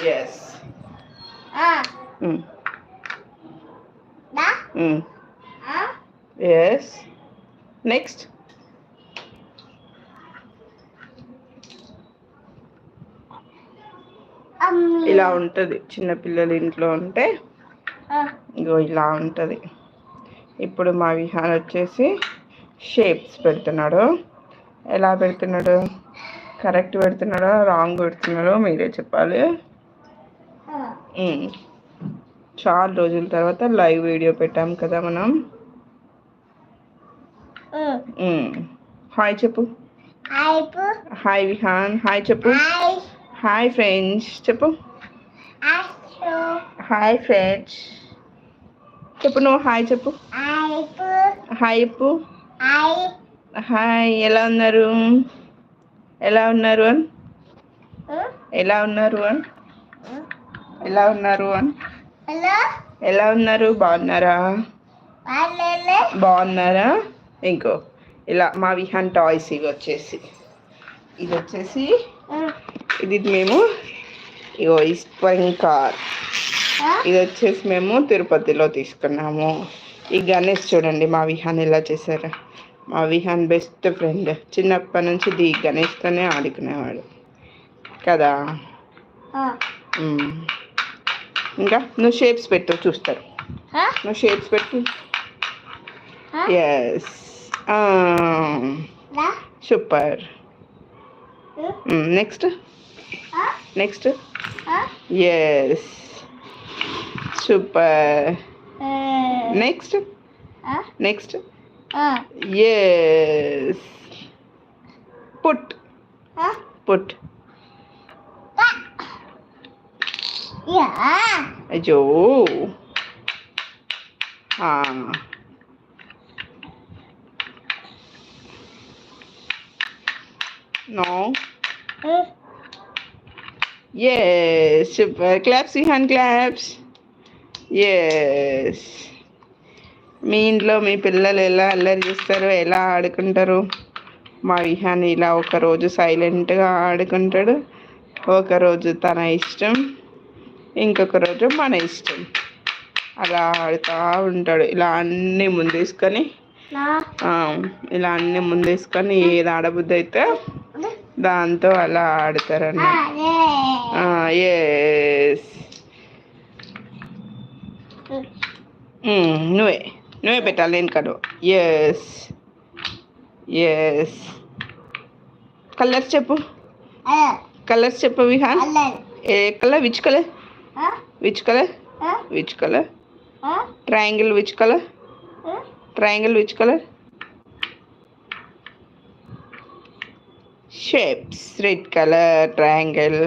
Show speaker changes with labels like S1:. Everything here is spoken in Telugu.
S1: ఎస్. ఎస్. నెక్స్ట్. ఇలా ఉంటుంది చిన్నపిల్లలు ఇంట్లో ఉంటే. ఇగో ఇలా ఉంటుంది. ఇప్పుడు మా విహాన్ వచ్చేసి షేప్స్ పెడుతున్నాడు. ఎలా పెడుతున్నాడు? కరెక్ట్ పెడుతున్నాడో రాంగ్ పెడుతున్నాడో మీరే చెప్పాలి. చాలా రోజుల తర్వాత లైవ్ వీడియో పెట్టాం కదా మనం. హాయ్ చెప్పు. హాయ్ విహాన్. హాయ్ చెప్పు. హాయ్ ఫ్రెండ్స్ చెప్పు. హాయ్ ఫ్రెండ్స్ చెప్పు. నువ్వు హాయ్ చెప్పు. హాయ్ చెప్పు. హాయ్. ఎలా ఉన్నారు? ఎలా ఉన్నారు అని ఎలా ఉన్నారు అని ఎలా ఉన్నారు అని ఎలా ఉన్నారు? బాగున్నారా? బాగున్నారా? ఇంకో ఇలా మా విహాన్ టాయ్స్ ఇవి వచ్చేసి ఇది మేము ఇగో స్ప్రింగ్ కార్. ఇది వచ్చేసి మేము తిరుపతిలో తీసుకున్నాము. ఈ గణేష్ చూడండి మా విహాన్ ఎలా చేశారు. మా విహాన్ బెస్ట్ ఫ్రెండ్. చిన్నప్పటి నుంచి ఈ గణేష్తోనే ఆడుకునేవాడు కదా. ఇంకా నువ్వు షేప్స్ పెట్టు చూస్తారు. నువ్వు షేప్స్ పెట్టు. Yes. Super. Next. Next. Yes. Super. Next. Next. Yes. Put. Put. అయ్యో. No. Yes. Super. Claps, hand claps. Yes. మీ ఇంట్లో మీ పిల్లలు ఎలా అల్లరి చేస్తారు, ఎలా ఆడుకుంటారు? మా విహాన్ ఇలా ఒకరోజు సైలెంట్గా ఆడుకుంటాడు, ఒకరోజు తన ఇష్టం, ఇంకొక రోజు మన ఇష్టం. అలా ఆడుతూ ఉంటాడు. ఇలా అన్నీ ముందేసుకొని ఏది ఆడబుద్ధి అయితే దాంతో అలా ఆడతారన్న. ఎస్. నువ్వే పెట్టాలి, నేను కాదు. ఎస్. ఎస్. కలర్స్ చెప్పు. కలర్స్ చెప్పు విహాన్. ఏ colour? Which colour? Which colour? Which colour? Triangle which colour? Triangle which colour? Shapes red colour triangle.